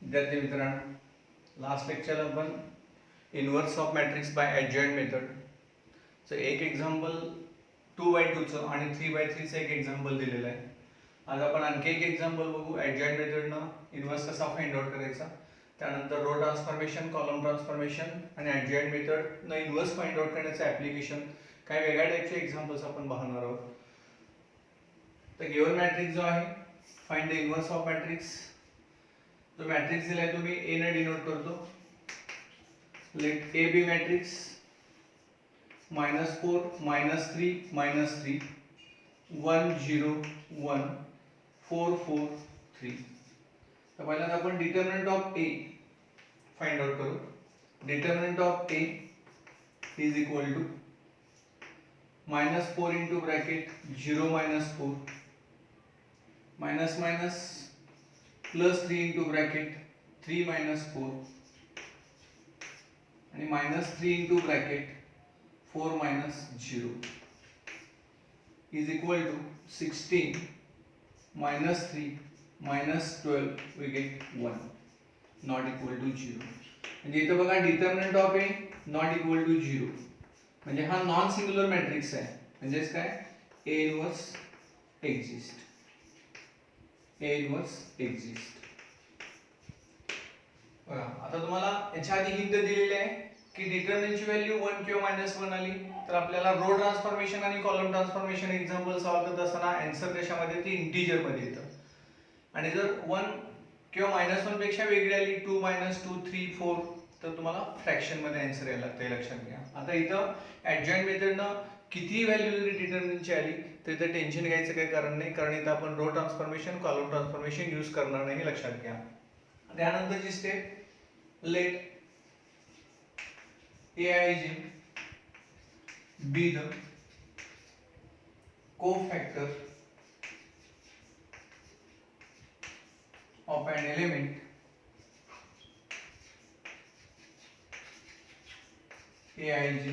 विद्यार्थी मित्रांनो, last lecture आपण inverse of matrix by adjoint method चं एक एक्झाम्पल 2/2चं आणि 3/3चं एक एक्झाम्पल दिलेलं आहे. आज आपण आणखी एक एक्झाम्पल बघू. ॲडजॉइंट मेथडनं इन्व्हर्स कसा फाइंड आउट करायचा, त्यानंतर रो ट्रान्सफॉर्मेशन, कॉलम ट्रान्सफॉर्मेशन आणि ॲडजॉइंट मेथडनं इन्व्हर्स फाइंड आउट करण्याचं ॲप्लिकेशन, काही वेगळ्या टाईपचे एक्झाम्पल्स आपण पाहणार आहोत. तर गिवन मॅट्रिक्स जो आहे, find the inverse of matrix. जो मॅट्रिक्स दिलाय तो मी ए ने डिनोट करतो. Let A be matrix -4 -3 -3 1 0 1 4 4 3. तर पहिल्यांदा आपण determinant of A find out करू. Determinant of A is equal to -4 into bracket 0 -4 minus minus +3 into bracket 3 -4 आणि -3 into bracket 4 -0 is equal to 16 -3 -12 we get 1 not equal to 0. म्हणजे इथं बघा determinant of A not equal to 0, म्हणजे हा non singular matrix आहे. म्हणजेच काय, A inverse exist. A inverse exist. बघा आता तुम्हाला याच्या आधी हिंट दिलेली आहे की डिटर्मिनंटची व्हॅल्यू 1 किंवा -1 आली तर आपल्याला रो ट्रान्सफॉर्मेशन आणि कॉलम ट्रान्सफॉर्मेशन एक्झाम्पल सॉल्व्ह करत असताना आन्सर कशामध्ये ती इंटिजर मध्ये येतं. आणि जर 1 किंवा -1 पेक्षा वेगळी आली 2 -2 3 4 तर तुम्हाला फ्रॅक्शन मध्ये आन्सर यायला लागतं, लक्षात घ्या. आता इथं ॲडजॉइंट मेथडनं किती व्हॅल्यू जरी डिटर्मिनंटची आली तर इथं टेन्शन घ्यायचं काही कारण नाही, कारण इथं आपण row transformation, column transformation use करणार नाही, लक्षात घ्या. त्यानंतरची step, let aij be the cofactor of an element aij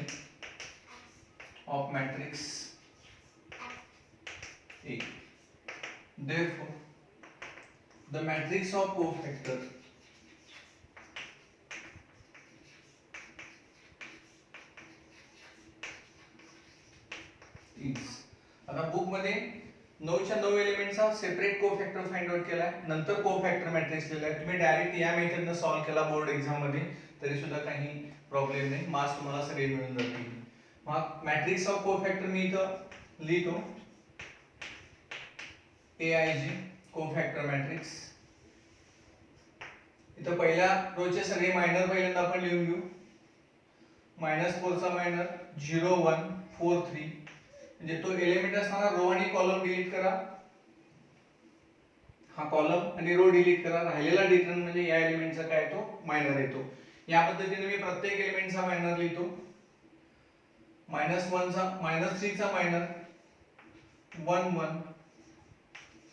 of matrix A. Therefore, the matrix of cofactor is. आता बुक मध्ये 9च्या 9 एलिमेंटचा सेपरेट कोफॅक्टर फाइंड आउट केलाय, नंतर कोफॅक्टर मॅट्रिक्स दिलाय. तुम्ही डायरेक्ट या मेथडने सॉल्व्ह केला बोर्ड एक्झाम मध्ये तरी सुद्धा काही प्रॉब्लेम नाही, मार्क्स तुम्हाला सगळे मिळून जातील. मग मॅट्रिक्स ऑफ कोफॅक्टर मी इथं लिहितो aij कोफॅक्टर मॅट्रिक्स. इथं पहिल्या रोचे सगळे मायनर पहिल्यांदा आपण लिहून घेऊ. -4 चा मायनर 0 1 4 3, म्हणजे तो एलिमेंट असताना रो आणि कॉलम डिलीट करा, हा कॉलम आणि रो डिलीट करा. राहिलेला डिटर्मिनंट म्हणजे या एलिमेंटचा काय तो मायनर येतो. या पद्धतीने मी प्रत्येक एलिमेंटचा मायनर लिहितो. -1 चा -3 चा मायनर 1 1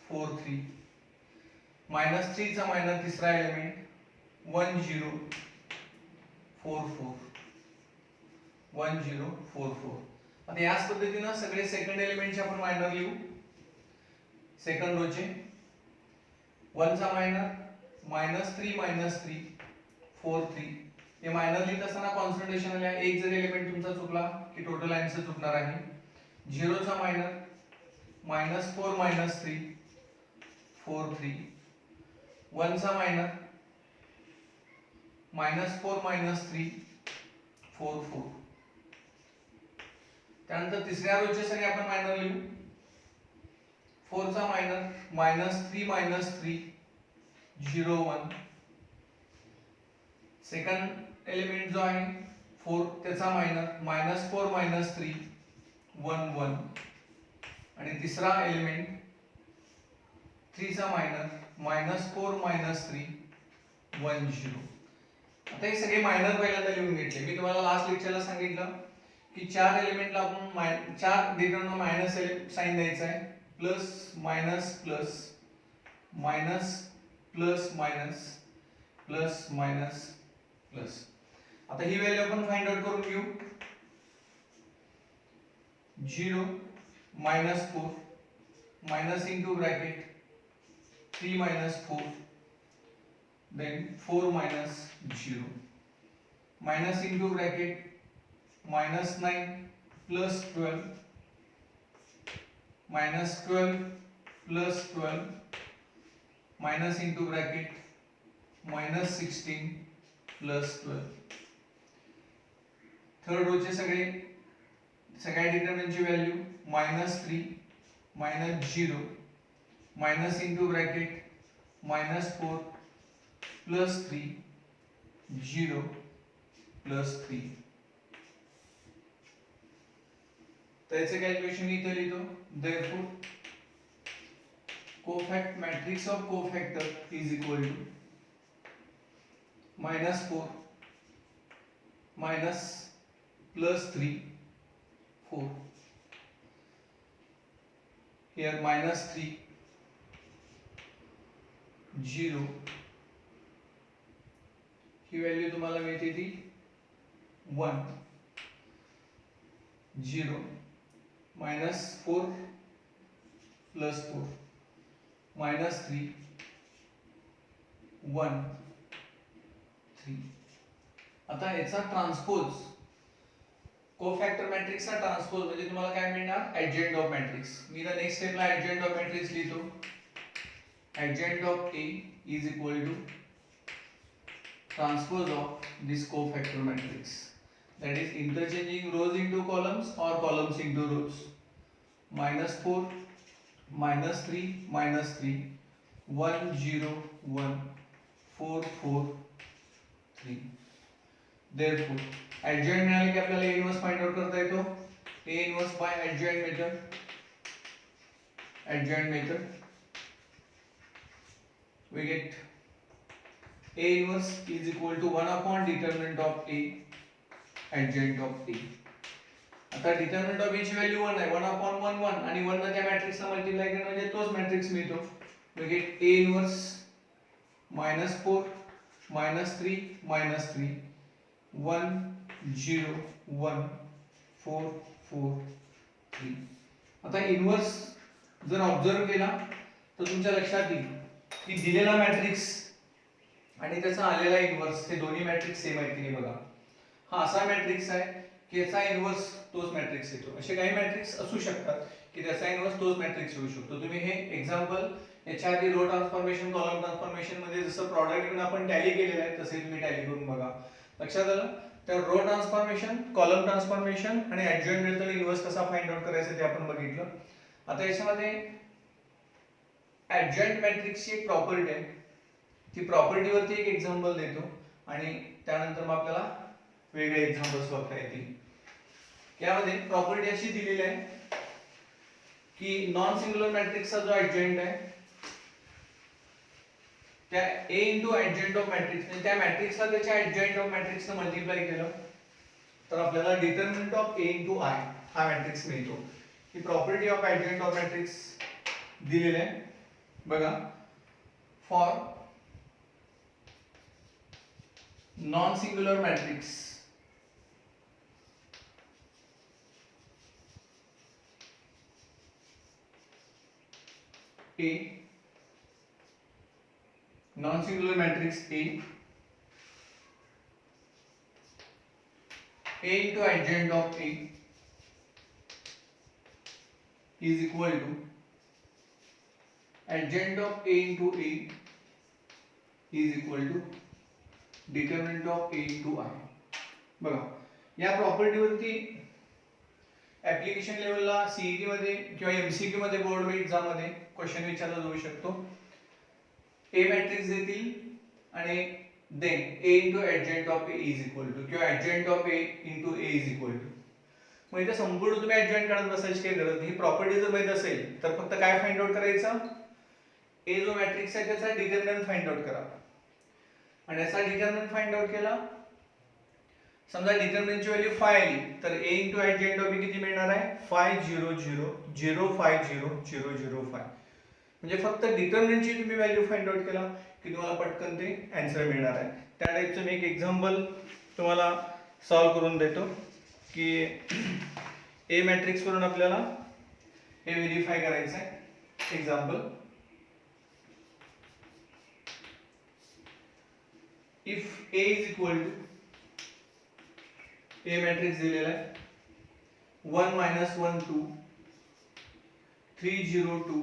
4 3, -3 चा मायनर तिसरा एलिमेंट 1 0 4 4 1 0 4 4. आता याच पद्धतीने सगळे सेकंड एलिमेंटचे आपण मायनर लिहू. सेकंड रोचे 1 चा मायनर -3 -3 4 3. हे मायनर लिहित असताना कॉन्सन्ट्रेशन आल्या, एक जर एलिमेंट तुमचा चुकला की टोटल आन्सर चुकणार आहे. 0 चा मायनर -4 -3 4 3. 1 चा मायनर -4 -3 4 4. त्यानंतर तिसऱ्या रोचे सगळे आपण मायनर लिहू. 4 चा मायनर -3 -3 0 1. सेकंड एलिमेंट जो आहे 4 त्याचा मायनर -4 -3 1 1. आणि तिसरा एलिमेंट 3 चा मायनर -4 -3 1 0. आता हे सगळे मायनर पहिल्यांदा लिहून घेतले. मी तुम्हाला लास्ट लेक्चरला सांगितलं की चार एलिमेंटला आपण चार डिटर्मिनंट मायनस साइन द्यायचा आहे. Plus minus plus minus plus minus plus minus plus. आता ही व्हॅल्यू आपण फाइंड आउट करून घेऊ. 0 -4 minus into bracket 3 - 4 then 4 minus 0, minus into bracket minus 9 plus 12, minus 12 plus 12, minus into bracket minus 16 plus 12. Third रोचे सगळ्या डिटर्मिनंटची value -3 -0 minus into bracket -4 plus 3 0 plus 3. त्याचे calculation इथे लिहितो. Therefore cofactor matrix of cofactor is equal to -4 minus plus 3 4. Here -3 0 ही value तुम्हाला मिळते ती 1 0 -4 plus 4 -3 1 3. आता याचा ट्रान्सपोज कोफॅक्टर मॅट्रिक्सचा ट्रान्सपोज म्हणजे तुम्हाला काय मिळणार ऍडजॉइंट ऑफ मॅट्रिक्स. मी तर नेक्स्ट स्टेपला ऍडजॉइंट ऑफ मॅट्रिक्स लिहितो. Adjoint of A is equal to transpose of this cofactor matrix, that is interchanging rows into columns or columns into rows. -4 -3 -3 1 0 1 4 4 3. Therefore adjoint मिळाले की आपल्याला A इन्व्हर्स फाइंड आउट करता येतो. A inverse by adjoint method. adjoint method we get A inverse is equal to 1 upon determinant of A adjoint of A. आता determinant of A ची value 1 आहे. 1 upon 1 1 आणि 1 ने त्या मॅट्रिक्सला मल्टिप्लाय केलं म्हणजे तोच मॅट्रिक्स मिळतो. we get A inverse -4 -3 -3 1 0 1 4 4 3. आता इन्व्हर्स जर ऑब्झर्व केला तर तुमच्या लक्षात येईल की दिलेला मॅट्रिक्स आणि त्याचा आलेला इन्व्हर्स हे दोन्ही मॅट्रिक्स सेम आहेत की नाही बघा. हा असा मॅट्रिक्स आहे की याचा इन्व्हर्स तोच मॅट्रिक्स येतो. असे काही मॅट्रिक्स असू शकतात की त्याचा इन्व्हर्स तोच मॅट्रिक्स येऊ शकतो. तुम्ही हे एक्झाम्पल याच्या आधी रो ट्रान्सफॉर्मेशन कॉलम ट्रान्सफॉर्मेशन मध्ये जसं प्रॉडक्ट घेऊन आपण टॅली केलेलं आहे तसे तुम्ही टॅली करून बघा. लक्षात आलं. तर रो ट्रान्सफॉर्मेशन कॉलम ट्रान्सफॉर्मेशन आणि ऍडजॉइंट मेथड इन्व्हर्स कसा फाइंड आउट करायचं ते आपण बघितलं. आता याच्यामध्ये ऍडजॉइंट मॅट्रिक्सची एक प्रॉपर्टी आहे. ती प्रॉपर्टी वरती एक एक्झाम्पल देतो आणि त्यानंतर मग आपल्याला वेगळे एक्झाम्पल्स बघता येतील. यामध्ये प्रॉपर्टी अशी दिलेली आहे की नॉन सिंग्युलर मॅट्रिक्सचा जो ऍडजॉइंट आहे त्या A into adjoint of matrix म्हणजे त्या मॅट्रिक्सला त्याच्या adjoint of matrix ने मल्टिप्लाय केलं तर आपल्याला determinant of A into I हा मॅट्रिक्स मिळतो. ही property of adjoint of matrix दिलेली आहे बघा. For non singular matrix A non-singular matrix A into adjoint of A is equal to adjoint of A into A is equal to determinant of A into I. बघा या property वरती application लेवलला CET मध्ये किंवा MCQ मध्ये board exam मध्ये question विचारला जाऊ शकतो. A मॅट्रिक्स देतील आणि then A into adjoint of A is equal to किंवा adjoint of A into A is equal to. मग इथे संपूर्ण तुम्ही adjoint काढत बसायची काही गरज नाही. प्रॉपर्टी जर माहित असेल तर फक्त काय फाइंड आउट करायचं A जो मॅट्रिक्स आहे त्याचा डिटर्मिनंट फाइंड आउट करा आणि याचा डिटर्मिनंट फाइंड आउट केला. समजा डिटर्मिनंटची व्हॅल्यू 5 आली तर A into adjoint of B किती मिळणार आहे 5 0 0 0 5 0 0 0 5. म्हणजे फक्त डिटर्मिनंटची तुम्ही व्हॅल्यू फाइंड आउट केला की तुम्हाला पटकन ते आन्सर मिळणार आहे. त्या टाइपचं मी एक एक्झाम्पल तुम्हाला सॉल्व करून देतो की A मॅट्रिक्स वरून आपल्याला हे व्हेरीफाय करायचं आहे. Example if A is equal to A matrix दिलेला आहे 1 - 1 2 3 0 2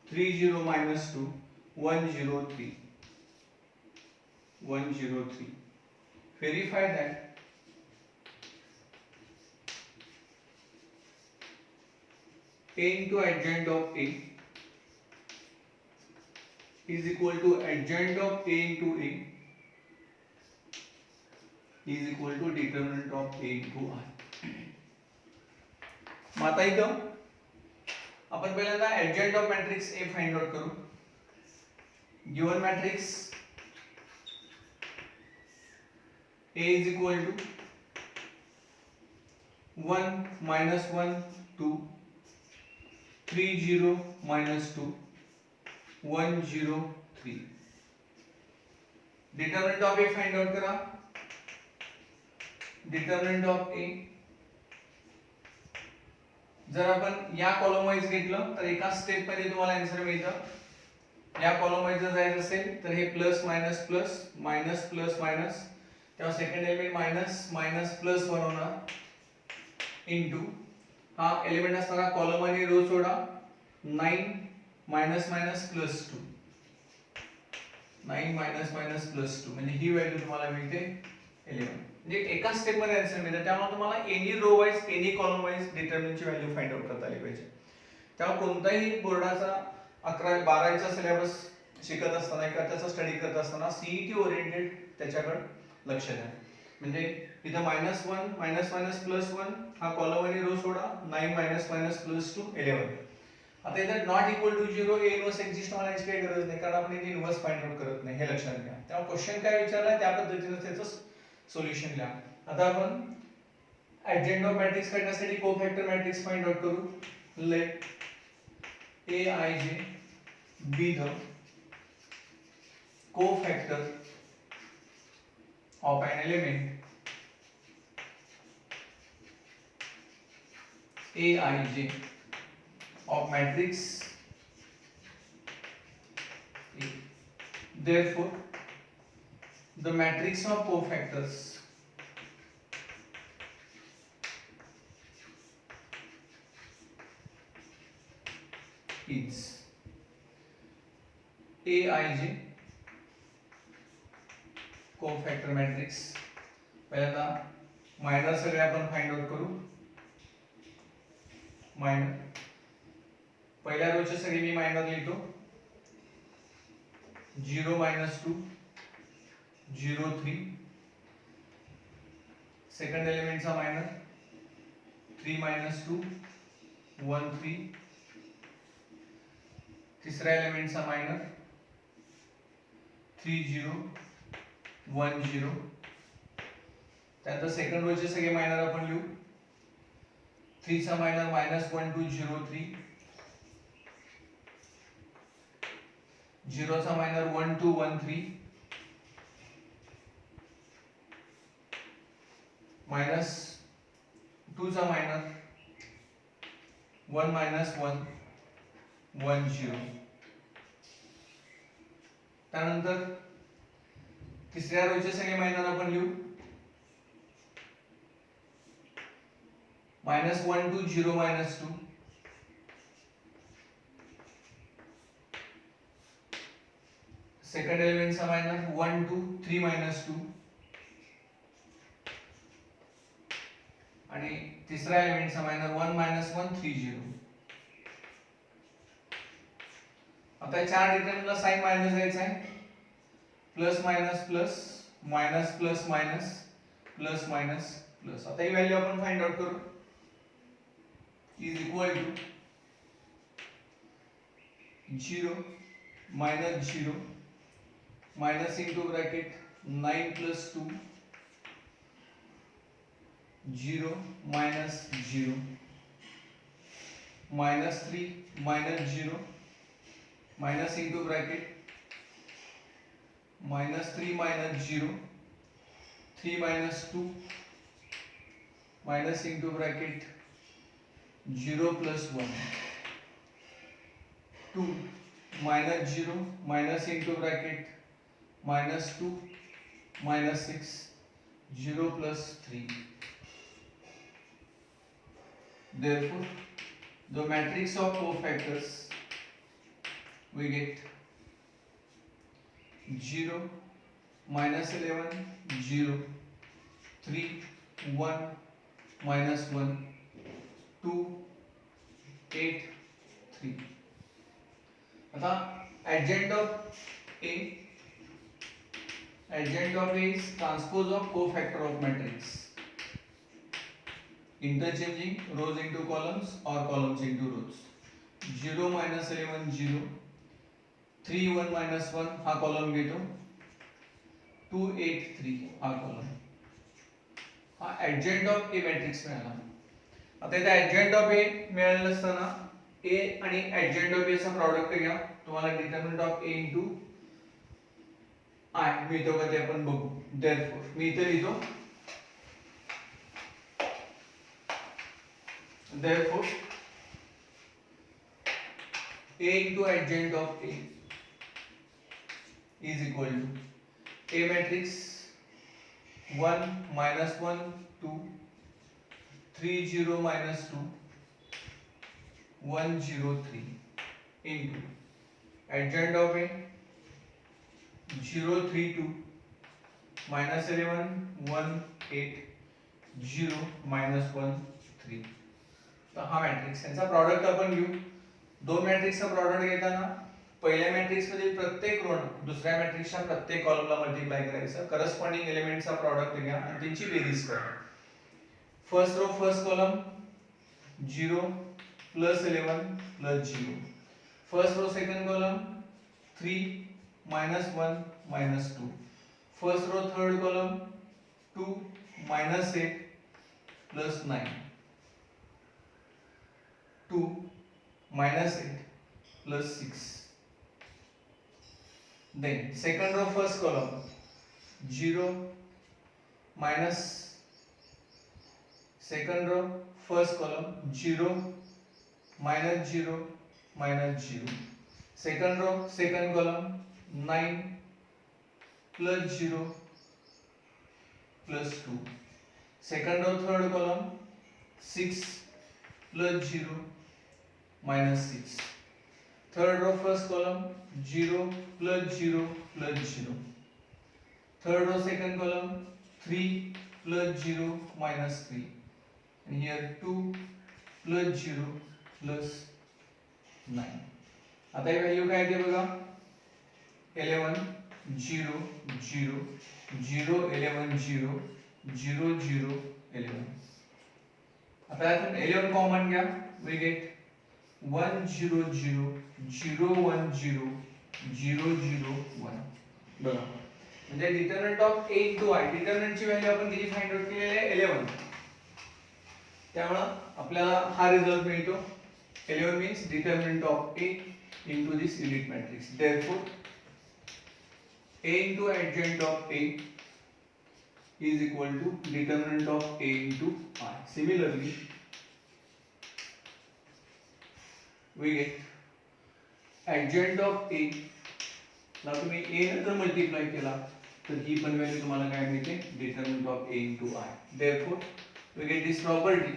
3 0 - 2 1 0 3 1 0 3. Verify that A into adjoint of A is equal to adjoint of A into A is equal to determinant of A into R. मग आता इथं आपण पहिल्यांदा adjoint of matrix A find out करू. Given matrix A is equal to 1 - 1 2 3 0 - 2 1 0 3. Determinant of A find out करा. Determinant of A जर आपण या कॉलम वाईज घेतलं तर एका स्टेप मध्ये तुम्हाला आन्सर मिळतं. या कॉलम वाईज जर जायचं असेल तर हे plus minus plus minus plus minus, तेव्हा second element minus minus plus 1 होणार इनटू हा एलिमेंट असणारा कॉलम आणि रो सोडा 9 minus minus plus 2 9 minus minus plus 2 म्हणजे ही व्हॅल्यू तुम्हाला मिळते 11. म्हणजे एका स्टेप मध्ये आन्सर मिळतं. त्यामुळे तुम्हाला any row wise any column wise डिटर्मिनंटची व्हॅल्यू फाइंड आउट करता आली पाहिजे. तेव्हा कोणताही बोर्डाचा 11 12चा सिलेबस शिकत असताना किंवा त्याचा स्टडी करत असताना सीईटी ओरिएंटेड त्याच्याकडे लक्ष द्या. म्हणजे इथं -1 मायनस मायनस प्लस 1 हा कॉलम आणि रो सोडा 9 मायनस मायनस प्लस 2 11. आता इथं not equal to 0 A inverse exist होण्याची काही गरज नाही, कारण आपण इथे इन्व्हर्स फाइंड आउट करत नाही, हे लक्षात घ्या. तेव्हा क्वेश्चन काय विचारलाय त्या पद्धतीने त्याचं सोल्युशन लिहा. आता आपण adjoint of matrix काढण्यासाठी कोफॅक्टर मॅट्रिक्स फाइंड आउट करू. लेट Aij be the cofactor of an element Aij of matrix A. Therefore, the matrix of cofactors is Aij cofactor matrix. पहिल्यांदा मायनर सगळे आपण फाइंड आउट करू. मायनर पहिल्या रोचे सगळे मी मायनर लिहितो. 0 - 2 0 3. सेकंड एलिमेंटचा मायनर 3 - 2 1 3. तिसऱ्या एलिमेंटचा मायनर 3 0 1 0. त्यानंतर सेकंड रोचे सगळे मायनर आपण लिहू. 3 चा मायनर -1 2 0 3. 0 चा मायनर 1 2 1 3. -2 चा मायनर 1 -1 1 0. त्यानंतर तिसऱ्या रोचे सगळे मायनर आपण लिहू. -1 2 0 -2. सेकंड एलिमेंटचा मायनर 1 2 3 -2. आणि तिसऱ्या एलिमेंटचा मायनर 1 -1 3 0. आता या चार डिटर्मिनंटला साइन मायनस द्यायचा आहे. Plus minus plus minus plus minus plus minus plus. आता ही व्हॅल्यू आपण फाइंड आउट करू. Is equal to 0 -0 minus into bracket 9 + 2 0 - 0 -3 -0 minus into bracket -3 - 0 3 - 2 minus into bracket 0 + 1 2 - 0 minus into bracket -2 -6 0 plus 3. Therefore the matrix of cofactors we get 0 -11 0 3 1 -1 2 8 3. आता adjoint of A is transpose of cofactor of matrix, interchanging rows into columns or columns into rows. 0 -11 0 3 1 -1 हा column घेतो, 2 8 3 हा column, हा adjoint of A matrix मिळाला. आता इथे adjoint of A मिळालेलं असताना A आणि adjoint of A चा प्रॉडक्ट घ्या, तुम्हाला determinant of A into I मिळतो का ते आपण बघू. Therefore मी इथे लिहितो, therefore A into adjoint of A is equal to A matrix 1 -1 2 3 0 -2 1 0 3 into adjoint of A 0 3 2 -11 1 8 0 -1 3. तर हा मॅट्रिक्स, यांचा प्रॉडक्ट आपण घेऊ. दोन मॅट्रिक्सचा प्रॉडक्ट घेताना पहिल्या मॅट्रिक्स मधील प्रत्येक रो दुसऱ्या मॅट्रिक्सच्या प्रत्येक कॉलमला मल्टिप्लाय करायचं, करस्पॉन्डिंग एलिमेंटचा प्रॉडक्ट घ्या आणि त्यांची बेरीज करा. First row first column 0 +11 +0. First row second column 3 -1 -2. First row third column 2 -8 +9. 2 -8 +6. Then second row first column 0 minus second row first column 0 -0 -0. Second row second column 9 +0 +2. Second row third column 6 +0 -6. Third row first column 0 +0 +0. Third row second column 3 +0 -3. And here 2 +0 +9. आता ही value काय येते बघा, 11 0 0 0 11 0 0 0 11. आता यातून 11 common घ्या, we get 1 0 0 0 1 0 0 0 1. बघा, म्हणजे determinant of A into I, डिटर्मिनंटची व्हॅल्यू आपण किती फाइंड आउट केलेली आहे 11. त्यामुळे आपल्याला हा रिझल्ट मिळतो. 11 means determinant of A into this unit matrix. Therefore A into adjoint of A is equal to determinant of A into I. Similarly we get adjoint of A. now तुम्ही A ने जर multiply केला तर ही पण value तुम्हाला काय मिळते, determinant of A into I. Therefore we get this property,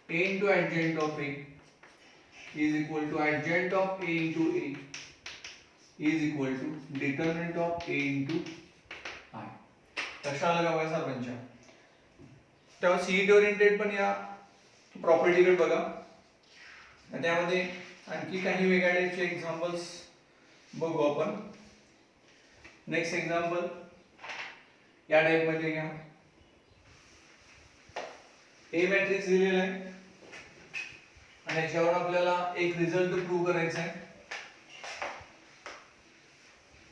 A into adjoint of A is equal to adjoint of A into A is equal to determinant of A into I. लक्षात आलं का बघा सर्वांच्या. तेव्हा CET oriented पण या प्रॉपर्टीकडे बघा, त्यामध्ये आणखी काही वेगळ्या टाइपचे एक्झाम्पल्स बघू आपण. नेक्स्ट एक्झाम्पल या टाइप मध्ये घ्या. ए मॅट्रिक्स दिलेला आहे आणि याच्यावर आपल्याला एक रिझल्ट प्रूव्ह करायचा आहे.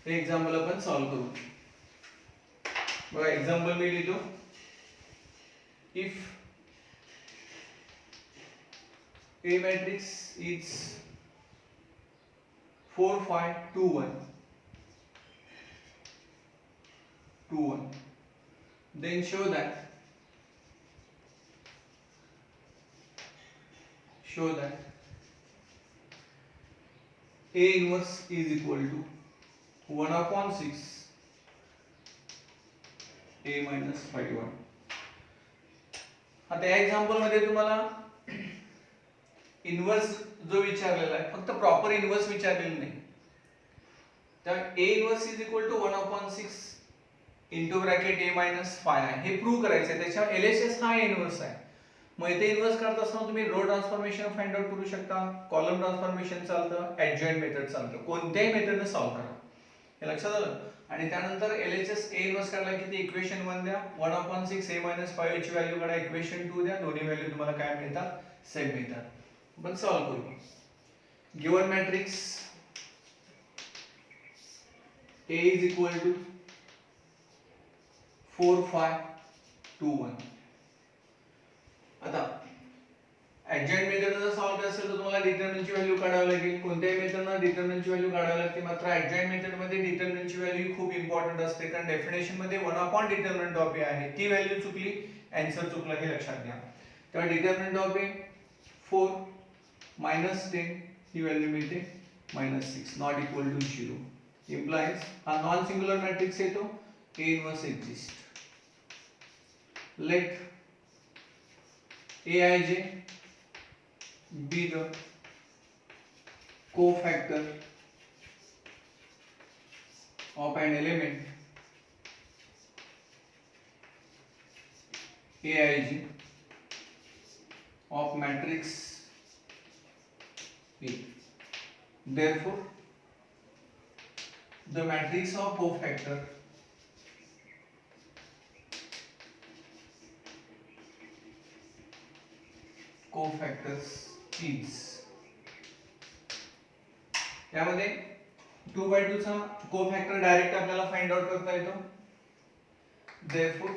हे एक्झाम्पल आपण सॉल्व्ह करू. बघा एक्झाम्पल मी लिहितो, if A matrix is 4 5 2 1 2 1, then show that A inverse is equal to 1/6 a minus phi 1. आता या एक्झाम्पल मध्ये तुम्हाला इन्व्हर्स जो विचारलेला आहे फक्त प्रॉपर इन्व्हर्स विचारलेलं नाही. तर a inverse is equal to 1/6 into bracket a minus five आहे. हे प्रूव्ह करायचं आहे. त्याच्यावर LHS हा इन्व्हर्स आहे. मग इथे इन्व्हर्स करत असताना तुम्ही रो ट्रान्सफॉर्मेशन फाइंड आउट करू शकता, कॉलम ट्रान्सफॉर्मेशन चालतं, ऍडजॉइंट मेथड चालतं. कोणत्याही मेथडने सॉल्व्ह करा. हे लक्षात आलं. आणि त्यानंतर LHS a इन्व्हर्स करायला किती इक्वेशन 1 द्या, 1/6 a मायनस 5 ची व्हॅल्यू काढा, इक्वेशन 2 द्या. दोन्ही व्हॅल्यू तुम्हाला काय मिळतात? सेम मिळतात. आपण सॉल्व्ह करू. Given matrix A is equal to 4 5 2 1. आता ऍडजॉइंट मेथड जर सॉल्व्ह करायचं असेल तर तुम्हाला डिटर्मिनंटची व्हॅल्यू काढावी लागेल. कोणत्याही मेथडनं डिटर्मिनंटची व्हॅल्यू काढावी लागते. मात्र ऍडजॉइंट मेथड मध्ये डिटर्मिनंटची व्हॅल्यू खूप इम्पॉर्टंट असते, कारण डेफिनेशन मध्ये 1/डिटर्मिनंट ऑफ A आहे. ती व्हॅल्यू चुकली, आन्सर चुकला, हे लक्षात घ्या. तेव्हा determinant of A 4 -10 he value मिळते -6 नॉट इक्वल टू 0. implies हा नॉन सिंगुलर मॅट्रिक्स येतो, A inverse exists. Let Aij be the cofactor of an element Aij of matrix A. Therefore, the matrix of cofactor cofactors is, यामध्ये 2/2 चा कोफॅक्टर direct आपल्याला find out करता येतो. therefore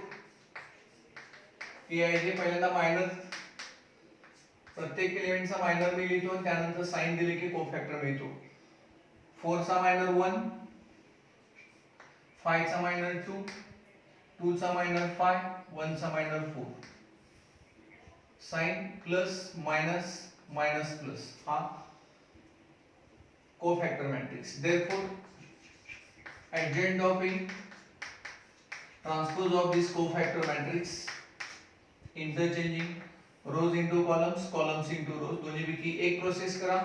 Aij पहिल्यांदा minor, प्रत्येक एलिमेंटचा minor मी लिहितो आणि त्यानंतर साइन दिले की कोफॅक्टर मिळतो. 4 चा मायनर 1, 5 चा मायनर 2, 2 चा मायनर 5, 1 चा minor 4. Sign plus minus minus plus हा cofactor matrix. therefore adjoint of A transpose of this cofactor matrix interchanging rows into columns, columns into rows, दोन्ही पैकी एक प्रोसेस करा.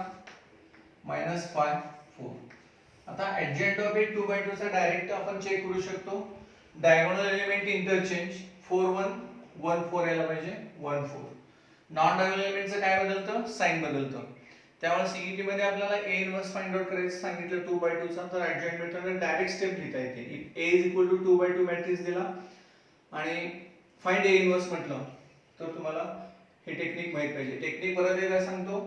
-5 4. आता adjoint of A 2/2 चा डायरेक्ट आपण चेक करू शकतो. डायगोनल एलिमेंट इंटरचेंज 4 1 1 4 यायला पाहिजे 1 4. नॉन डायगोनल एलिमेंटचं काय बदलतं? साइन बदलतं. त्यामुळे सीईटी मध्ये आपल्याला A इन्व्हर्स फाइंड आउट करायचं सांगितलं 2/2 चा, तर ऍडजॉइंट मेथडने डायरेक्ट स्टेप लिहिता येते. A is equal to 2/2 matrix दिला आणि फाइंड A इन्व्हर्स म्हटलं तर तुम्हाला हे टेक्निक माहित पाहिजे. टेक्निक परत एकदा सांगतो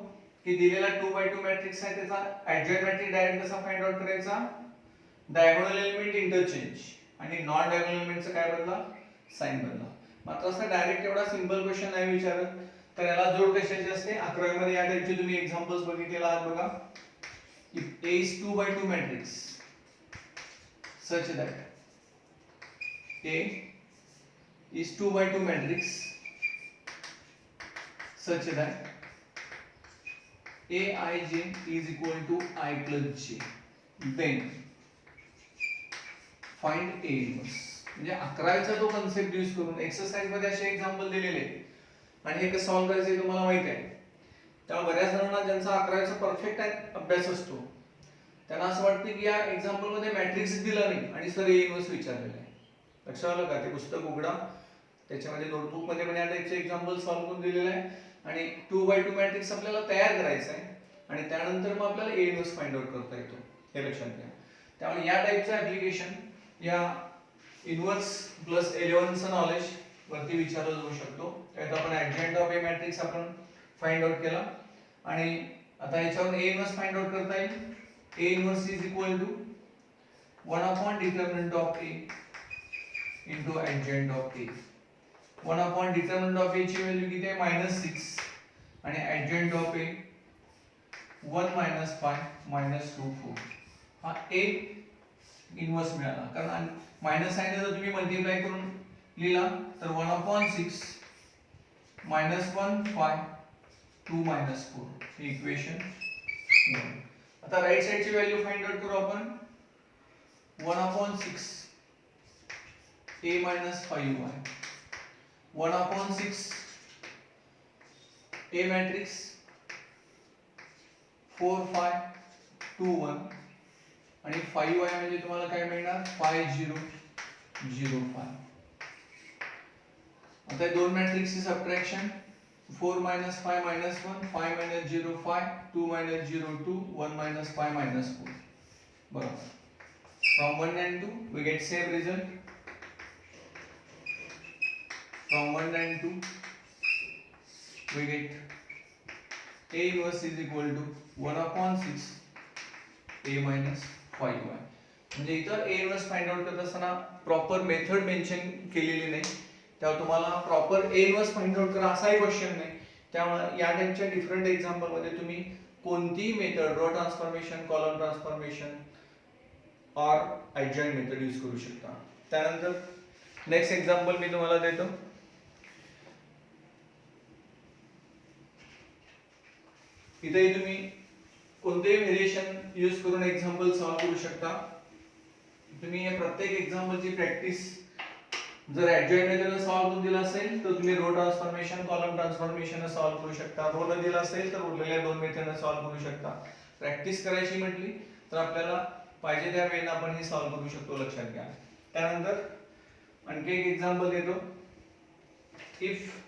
की दिलेला 2/2 मॅट्रिक्स आहे त्याचा ऍडजॉइंट मॅट्रिक्स डायरेक्ट कसा फाइंड आउट करायचा? डायगोनल एलिमेंट इंटरचेंज आणि नॉन डायगोनल एलिमेंटचं काय बदला? साइन बदला. मात्र असं डायरेक्ट एवढा सिंपल क्वेश्चन नाही विचारत, तर याला जोड कशाची असते? 11वी मध्ये या टाइपचे तुम्ही एक्झाम्पल्स बघितलेला आहात बघा. If A is 2/2 matrix such that A is 2/2 matrix such that Aij is equal to I plus j, then find A inverse. म्हणजे 11वीचा तो कन्सेप्ट यूज करून एक्सरसाइज मध्ये असे एक्झाम्पल दिलेले आहेत आणि हे कसं सॉल्व्ह करायचं तुम्हाला माहिती आहे. त्यामुळे बऱ्याच जणांना ज्यांचा 11वीचा परफेक्ट अभ्यास असतो त्यांना असं वाटतं की या एक्झाम्पल मध्ये मॅट्रिक्स दिला नाही आणि सर A इन्व्हर्स विचारलेलं आहे. लक्षात आलं का? ते पुस्तक उघडा, त्याच्यामध्ये नोटबुक मध्ये पण या टाइपचे एक्झाम्पल सॉल्व्ह करून दिलेलं आहे आणि 2/2 मॅट्रिक्स आपल्याला तयार करायचा आहे आणि त्यानंतर मग आपल्याला A इन्व्हर्स फाइंड आउट करता येतो. हे लक्षात घ्या. त्यामुळे या टाइपचं ऍप्लिकेशन या इन्व्हर्स प्लस 11 चं नॉलेज वरती विचारलं जाऊ शकतो. त्यात आपण ऍडजॉइंट ऑफ A मॅट्रिक्स आपण फाइंड आउट केला आणि आता याच्यावर A इन्व्हर्स फाइंड आउट करता येईल. A inverse is equal to 1/डिटर्मिनंट of A into adjoint of A. 1/डिटर्मिनंट ऑफ A ची व्हॅल्यू किती आहे? -6 आणि adjoint of A 1 - 5 -2 4. हा A इन्व्हर्स मिळाला, कारण मायनस साइन जर तुम्ही मल्टिप्लाय करून लिहिला तर 1/6 -1 5 2 -4 हे इक्वेशन 1. आता राइट साइडची व्हॅल्यू फाइंड आउट करू आपण. 1/6 a minus 5y 1/6 a matrix 4 5 2 1 आणि 5y म्हणजे तुम्हाला काय मिळणार 5 0 0 5. आता दोन मॅट्रिक्सची subtraction 4 minus 5 minus 1 5 minus 0 5 2 minus 0 2 1 minus 5 minus 4 बरोबर. From 1 and 2 we get same result. From 1 and 2 we get a inverse is equal to 1/6 a minus 5y. म्हणजे इथं a inverse फाइंड आउट करत असताना प्रॉपर मेथड मेन्शन केलेली नाही, तेव्हा तुम्हाला proper a inverse find out करा असाही क्वेश्चन नाही. त्यामुळे या टाइपच्या डिफरंट एक्झाम्पल मध्ये तुम्ही कोणतीही method row transformation column transformation और adjoint मेथड यूज करू शकता. त्यानंतर नेक्स्ट एक्झाम्पल मी तुम्हाला देतो. इथे तुम्ही कोणतेही व्हेरिएशन यूज करून एक्झाम्पल सॉल्व करू शकता. तुम्ही या प्रत्येक एक्झाम्पलची प्रॅक्टिस जर adjoint मेथडने सॉल्व करून दिला असेल तर तुम्ही row transformation column transformation solve करू शकता. रो ने दिला असेल तर उरलेल्या दोन मेथडने सॉल्व करू शकता. प्रॅक्टिस करायची म्हटली तर आपल्याला पाहिजे त्या वेळेला आपण हे सॉल्व करू शकतो, लक्षात घ्या. त्यानंतर आणखी एक एक्झाम्पल देतो. If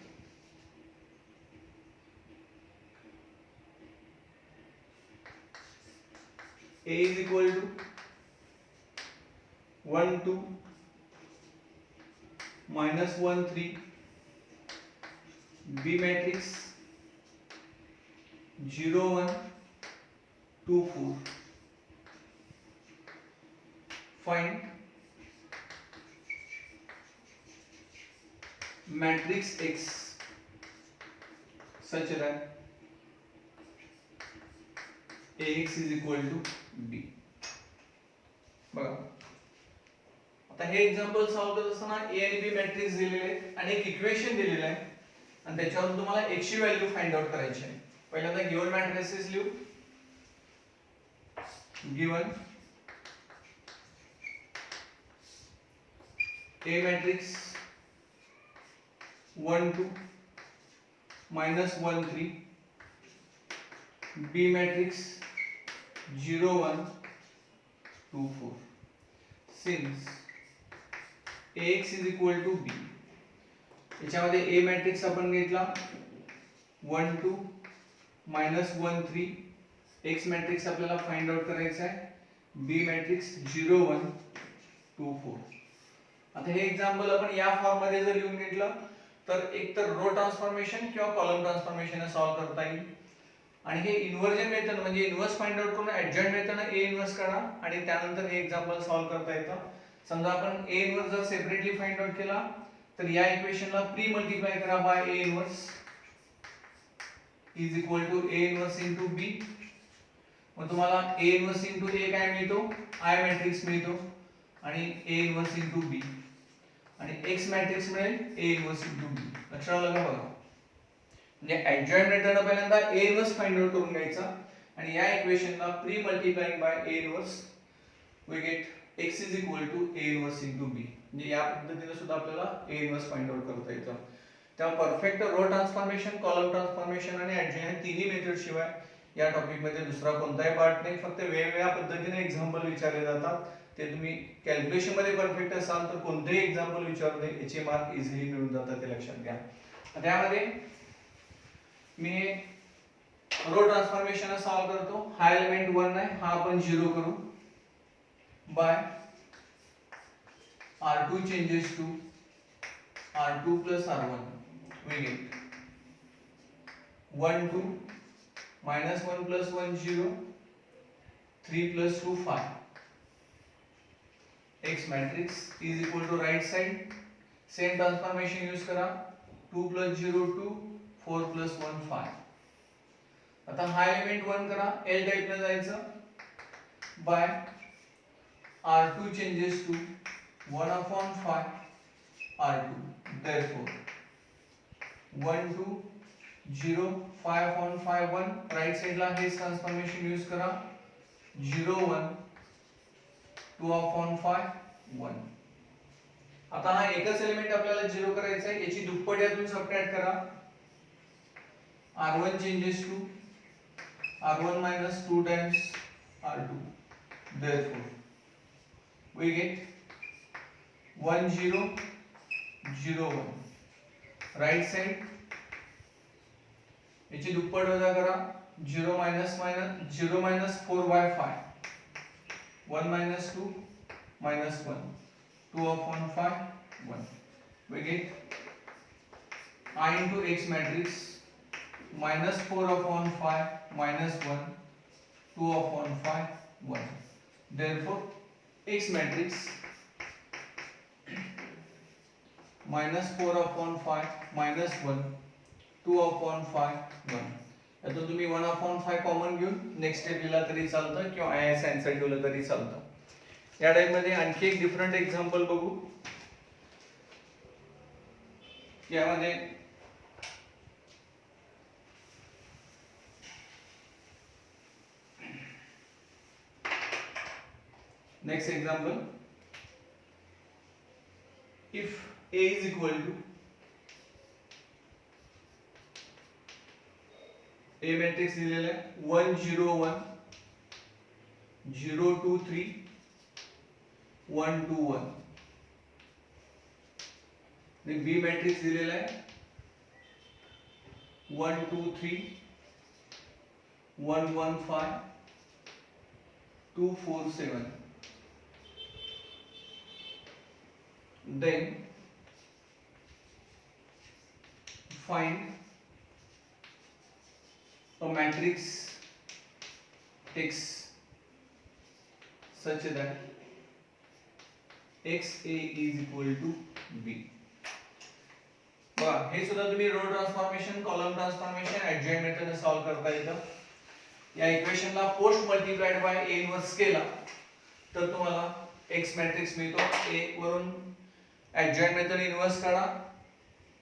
a is equal to 1 2 minus 1 3 b matrix 0 1 2 4 find matrix X such that Ax is equal to B. बघा आता हे एक्झाम्पल सॉल्व करत असताना A आणि B मॅट्रिक्स दिलेले आहेत आणि एक इक्वेशन दिलेलं आहे आणि त्याच्यावरून तुम्हाला X ची व्हॅल्यू फाइंड आउट करायची आहे. पहिल्यांदा गिवन मॅट्रिसेस लिहू. Given A matrix 1 2 minus 1 3 B matrix 0 1 2 4 since Ax is equal to B. याच्यामध्ये A मॅट्रिक्स आपण घेतला 1 2 minus 1 3 X मॅट्रिक्स आपल्याला फाइंड आउट करायचा आहे. B matrix 0 1 2 4. आता हे एक्झाम्पल आपण या फॉर्म मध्ये जर लिहून घेतलं तर एक तर रो ट्रान्सफॉर्मेशन किंवा कॉलम ट्रान्सफॉर्मेशन सॉल्व करता येईल. आणि हे इन्व्हर्जन मेथड म्हणजे इन्व्हर्स फाइंड आउट करून adjoint मेथडने a इन्व्हर्स करा आणि त्यानंतर हे एक्झाम्पल सॉल्व करता येतं. समजा आपण a इन्व्हर्स जर सेपरेटली फाइंड आउट केला तर या इक्वेशनला प्री मल्टिप्लाय करा by a inverse is equal to a inverse into b. मग तुम्हाला a इन्व्हर्स इनटू a काय मिळतो I मॅट्रिक्स मिळतो आणि a इन्व्हर्स इनटू b आणि x मॅट्रिक्स मिळेल a इन्व्हर्स इनटू b. लक्षात आलं का बघा. म्हणजे adjoint मेथड पहिल्यांदा a इन्व्हर्स फाइंड आउट करून घ्यायचा आणि या इक्वेशनला pre multiplying by a inverse we get x is equal to a inverse into b. म्हणजे या पद्धतीने सुद्धा आपल्याला a इन्व्हर्स फाइंड आउट करता येतं. त्यामुळे perfect row transformation column transformation आणि adjoint तिन्ही मेथड शिवाय या टॉपिक मध्ये दुसरा कोणताही पार्ट नाही. फक्त वेगवेगळ्या पद्धतीने एक्झाम्पल विचारले जातात. ते तुम्ही कॅल्क्युलेशन मध्ये परफेक्ट असाल तर कोणतेही एक्झाम्पल विचारले याचे मार्क इझिली मिळून जातात, ते लक्षात घ्या. त्यामध्ये मी रो ट्रान्सफॉर्मेशन सॉल्व करतो. हा एलिमेंट 1 आहे, हा आपण 0 करू bye r2 changes to r2 plus r1 we get 1 2 minus 1 plus 1 0 3 plus 2 5. X matrix is equal to right side same transformation use करा 2 plus 0 2 4 plus 1 5. आता हा एलिमेंट 1 करा L टाइप ने जायचं bye r2 changes to 1 upon 5 r2 therefore 1 2 0 5 upon 5 1 right side ला हेच transformation use करा 0 1 2 upon 5 1. आता हा एकच एलिमेंट आपल्याला 0 करायचा आहे, याची दुप्पट यातून सबट्रॅक्ट करा. r1 changes to r1 minus 2 times r2. Therefore we get 1 0 0 1. Right side याची दुप्पट वजा करा. 0 minus 4 by 5. 1 minus 2 minus 1. 2 upon 5 1. We get I into x matrix minus 4 upon 5 minus 1. 2 upon 5 1. Therefore x matrix minus 4 upon 5 minus 1. 2 upon 5 1. यातून तुम्ही 1 upon 5 common घेऊन next step लिहिला तरी चालतं किंवा आयएस आन्सर ठेवलं तरी चालतं. या टाइप मध्ये आणखी एक डिफरंट एक्झाम्पल बघू. यामध्ये next example, if a is equal to a matrix दिलेला आहे 1 0 1 0 2 3 1 2 1. आणि b मॅट्रिक्स दिलेला आहे 1 2 3 1 1 5 2 4 7. Then find a matrix X such that XA is equal to B. बघा हे सुद्धा तुम्ही row transformation, column transformation, adjoint मेथडने सॉल्व करता येतं. या इक्वेशनला post multiplied by a inverse केला तर तुम्हाला x मॅट्रिक्स मिळतो. a वरून ऍडजॉइंट मेथड इन्व्हर्स करा,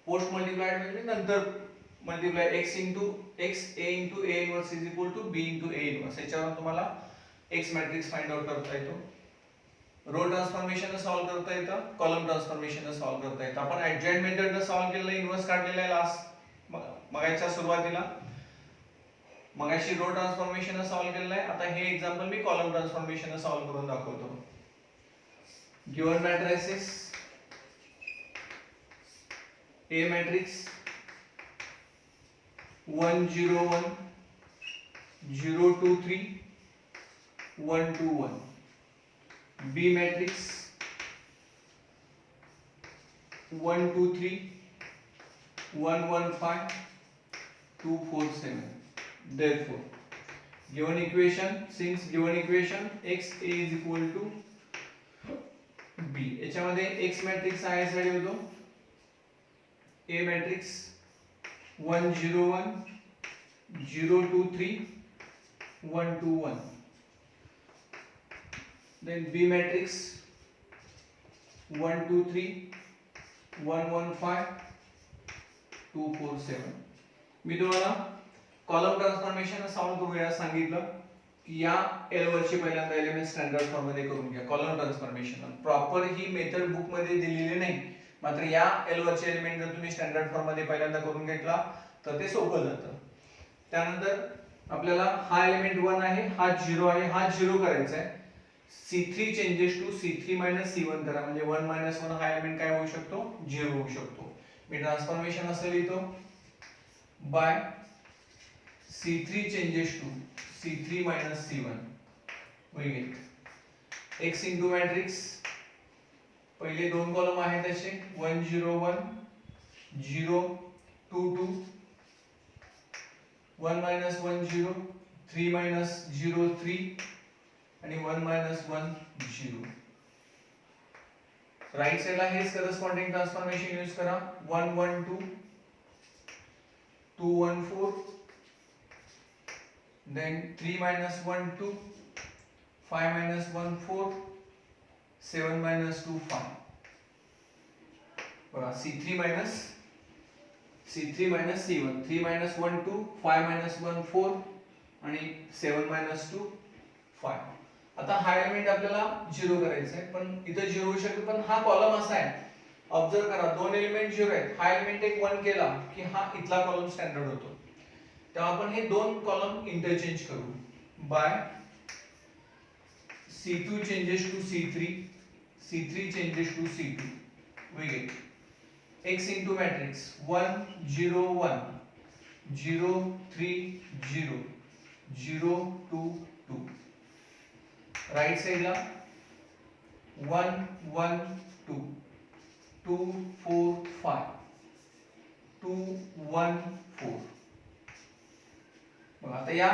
पोस्ट मल्टिप्लाइड म्हणजे नंतर multiply x into x a into a inverse is equal to b into a inverse. याच्यावरून तुम्हाला x मॅट्रिक्स फाइंड आउट करता येतो. रो ट्रान्सफॉर्मेशन सॉल्व करता येतं, कॉलम ट्रान्सफॉर्मेशन सॉल्व करता येतं. आपण ऍडजॉइंट मेथडने सॉल्व केलेलं, इन्व्हर्स काढलेलं आहे लास्ट मगाच्या सुरुवातीला. मगाशी रो ट्रान्सफॉर्मेशन सॉल्व केलेलं आहे. आता हे एक्झाम्पल मी कॉलम ट्रान्सफॉर्मेशन सॉल्व करून दाखवतो. Given matrices A matrix 1 0 1 0 2 3 1 2 1. B matrix 1 2 3 1 1 5 2 4 7. Therefore given equation, since given equation x a is equal to b, याच्यामध्ये x matrix आहे साठी होतो A matrix 1 0 1 0 2 3 1 2 1. Then B matrix 1 2 3 1 1 5 2 4 7. मी तुम्हाला कॉलम ट्रान्सफॉर्मेशन सॉल्व करूया सांगितलं की या एल वरची पहिल्यांदा एलिमेंट स्टँडर्ड फॉर्म मध्ये करून घ्या. कॉलम ट्रान्सफॉर्मेशन प्रॉपर ही मेथड बुक मध्ये दिलेली नाही, मात्र या एल वरचे एलिमेंट जर तुम्ही स्टँडर्ड फॉर्म मध्ये पहिल्यांदा करून घेतला तर ते सोपं जातं. त्यानंतर आपल्याला हा एलिमेंट 1 आहे, हा 0 आहे, हा 0 करायचा आहे. C3 changes to C3 C1 करा, म्हणजे 1 1 हा एलिमेंट काय होऊ शकतो, 0 होऊ शकतो. मी ट्रान्सफॉर्मेशन असं लिहितो by C3 changes to C3 C1. we get x into matrix, पहिले दोन कॉलम आहेत असे 1 0 1 0 2 2 1 1 0 3 0 3 आणि 1 1 0. राइट साइडला हेच करस्पॉन्डिंग ट्रान्सफॉर्मेशन यूज करा. 1 1 2 2 1 4 then 3 1 2 5 1 4 7 2 5. बघा C3 C1 3 1 2 5 1 4 आणि 7 2 5. आता हा एलिमेंट आपल्याला 0 करायचा आहे, पण इथं 0 होऊ शकतो, पण हा कॉलम असा आहे ऑब्जर्व करा, दोन एलिमेंट 0 आहेत. हा एलिमेंट एक 1 केला की हा इथला कॉलम स्टँडर्ड होतो. तेव्हा आपण हे दोन कॉलम इंटरचेंज करू bye C2 changes to C3, C3 changes to C2. We get x into matrix 1 0 1 0 3 0 0 2 2. Right side ला 1 1 2 2 4 5 2 1 4. बघा आता या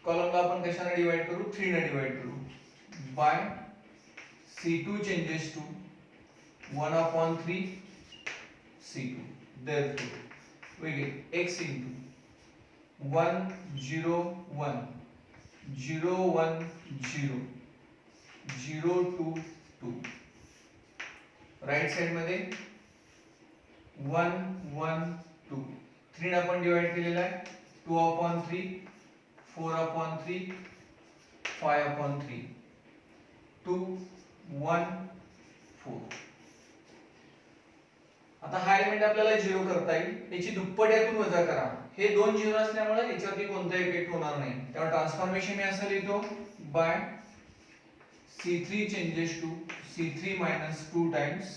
कॉलमला आपण कशाने डिवाइड करू, 3 ने डिवाइड करू bye C2 changes to 1/3 C2. Therefore we get x into 1 0 1 0 1 0 0 2 2. Right side मध्ये 1 1 2 3 ने आपण डिवाइड केलेला आहे 2/3 4/3 5/3 2 1 4. आता हा एलिमेंट आपल्याला 0 करता येईल, याची दुप्पट यातून वजा करा. हे दोन 0 असल्यामुळे याच्यावरती कोणताही इफेक्ट होणार नाही. त्यामुळे ट्रान्सफॉर्मेशन मी असं लिहितो by C3 changes to C3 minus 2 times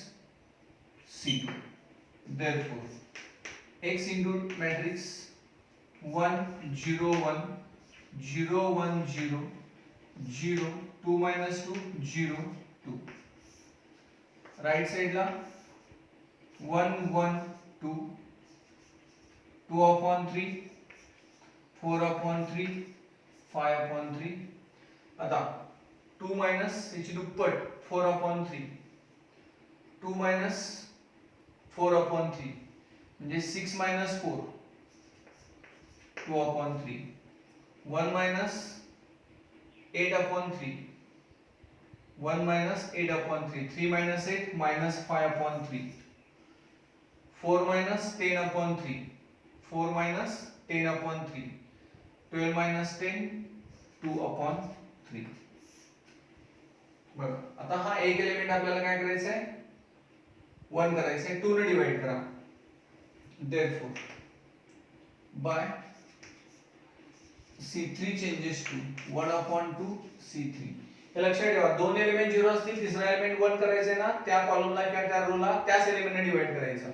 C2. Therefore x into matrix 1 0 1 0 1 0 0 2 minus 2 0 2. Right side ला 1 1 2 2/3 4/3 5/3. आता 2 मायनस याची दुप्पट 4/3 2 मायनस 4/3 म्हणजे 6 minus 4 2/3 1 minus 8/3 1 minus 8/3 3 minus 8 minus 5/3 4 minus 10/3 4 minus 10/3 12 minus 10 2/3. बघा आता हा एक एलिमेंट आपल्याला काय करायचा आहे 1 करायचा आहे 2 ने डिवाइड करा. Therefore by C3 changes to 1/2 C3. हे लक्षात ठेवा, दोन एलिमेंट 0 असतील, तिसरा एलिमेंट 1 करायचा आहे ना, त्या कॉलमला किंवा त्या रोला त्याच एलिमेंटने डिवाइड करायचं.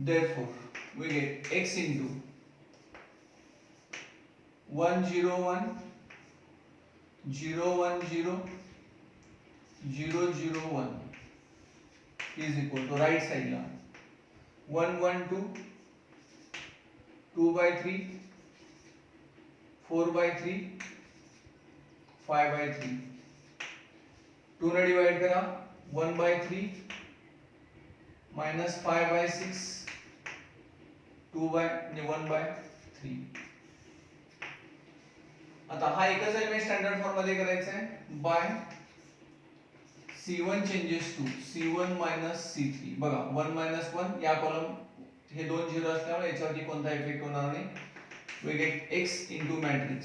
Therefore we get x into 1 0 1 0 1 0 0 0 1 is equal to right side ला 1 1 2 2/3 4/3 5/3 2 ने डिवाइड करा 1/3 minus 5/6 1/3. आता हा एकच एलिमेंट स्टँडर्ड फॉर्म मध्ये करायचा आहे bye C1 changes to C1 minus C3. बघा 1 minus 1 या कॉलम हे दोन 0 असल्यामुळे याच्यावरती कोणता इफेक्ट होणार नाही. We get x into matrix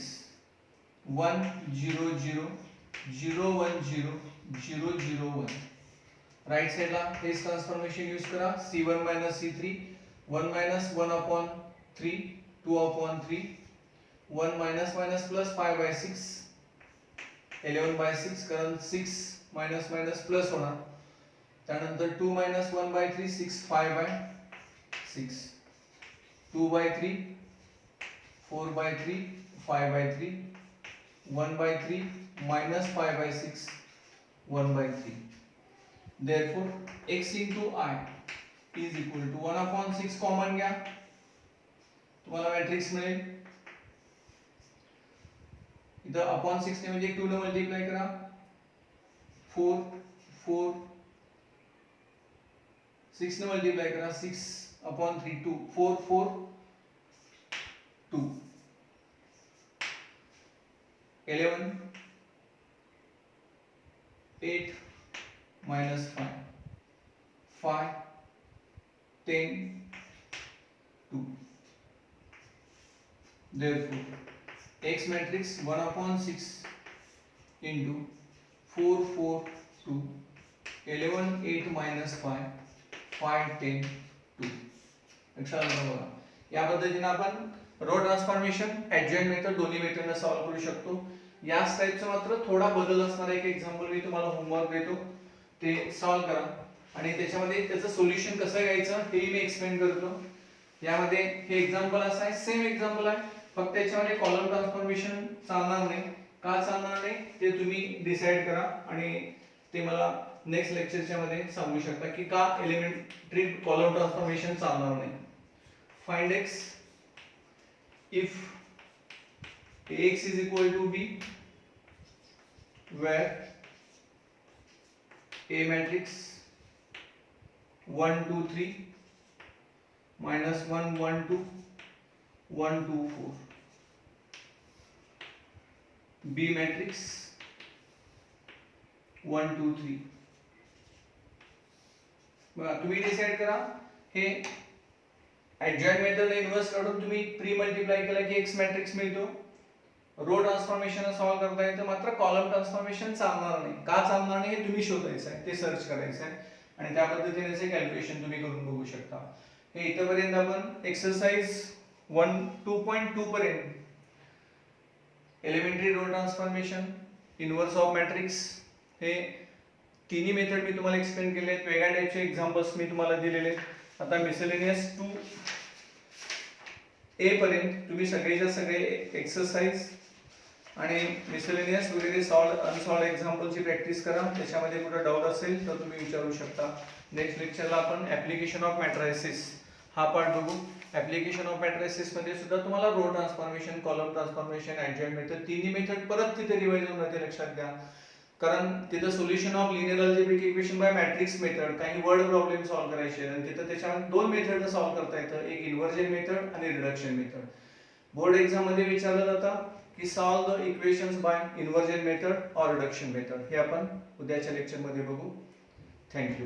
1 0 0 0 1 0 0 0 1. Right side ला हेच ट्रान्सफॉर्मेशन यूज करा C1 minus C3 1 minus 1/3 2/3 1 minus minus plus 5/6 11/6 कारण 6 minus minus plus होणार. त्यानंतर 2 minus 1/3 6 5/6 2/3 4/3 5/3 1/3 minus 5/6 1/3. Therefore x into I is equal to 1/6 common घ्या तुम्हाला मॅट्रिक्स मिळेल. इथं अपॉन 6 ने म्हणजे 2 ने मल्टिप्लाय करा 4 4 6 ने मल्टिप्लाय करा 6/3 2 4 4 2 11 8 minus 5 5 10 2. Therefore x matrix 1/6 into 4 4 2 11 8 minus 5 5 10 2. लक्षात आलं बघा. या पद्धतीने आपण रो ट्रान्सफॉर्मेशन ऍडजॉइंट मेथड दोन्ही मेथडने सॉल्व्ह करू शकतो. याच टाइपचा मात्र थोडा बदल असणारा एक एक्झाम्पल मी तुम्हाला होमवर्क देतो, ते सॉल्व्ह करा आणि त्याच्यामध्ये त्याचं सोल्युशन कसं घ्यायचं हे मी एक्सप्लेन करतो. यामध्ये हे एक्झाम्पल असं आहे, सेम एक्झाम्पल आहे, फक्त याच्यामध्ये कॉलम ट्रान्सफॉर्मेशन चालणार नाही. का चालणार नाही ते तुम्ही डिसाइड करा आणि ते मला नेक्स्ट लेक्चरच्या मध्ये सांगू शकता की का एलिमेंटरी कॉलम ट्रान्सफॉर्मेशन चालणार नाही. Find x if ax is equal to b where a matrix 1 2 3 minus 1 1 2 1 2 4, b matrix 1 2 3. बघा तुम्ही डिसाइड करा. हे ऍडजॉइंट मेथड इन्व्हर्स काढून तुम्ही प्री मल्टिप्लाय केला की एक्स मॅट्रिक्स मिळतो. रो ट्रान्सफॉर्मेशन सॉल्व्ह करता येतं, मात्र कॉलम ट्रान्सफॉर्मेशन चालणार नाही. का चालणार नाही हे तुम्ही शोधायचं आहे, ते सर्च करायचं आहे आणि त्या पद्धतीने कॅल्क्युलेशन तुम्ही करून बघू शकता. हे इथपर्यंत आपण एक्सरसाइज 1 2.2 पर्यंत elementary row transformation, inverse of matrix हे तिन्ही मेथड मी तुम्हाला एक्सप्लेन केले आहेत. वेगळ्या टाइपचे एक्झाम्पल्स मी तुम्हाला दिलेले आहेत. आता मिसलेनियस 2a पर्यंत तुम्ही सगळेच्या सगळे एक्सरसाइज आणि मिसलेनियस वगैरे सॉल्व अनसॉल्व एक्झाम्पलची प्रॅक्टिस करा. त्याच्यामध्ये कुठे डाऊट असेल तर तुम्ही विचारू शकता. नेक्स्ट लेक्चरला आपण ऍप्लिकेशन ऑफ मॅट्रायसिस हा पार्ट बघू. ऍप्लिकेशन ऑफ मॅट्रायसिस मध्ये सुद्धा तुम्हाला row transformation, column transformation, adjoint method तिन्ही मेथड परत तिथे रिवाइज होऊन जाते, लक्षात घ्या. कारण तिथं solution of linear algebraic equation by matrix method, काही वर्ड प्रॉब्लेम सॉल्व्ह करायचे आणि तिथं त्याच्यामध्ये दोन मेथड सॉल्व्ह करता येतं, एक इन्व्हर्जन मेथड आणि रिडक्शन मेथड. बोर्ड एक्झाम मध्ये विचारलं जातं की solve the equations by inversion method or reduction method. हे आपण उद्याच्या लेक्चर मध्ये बघू. थँक्यू.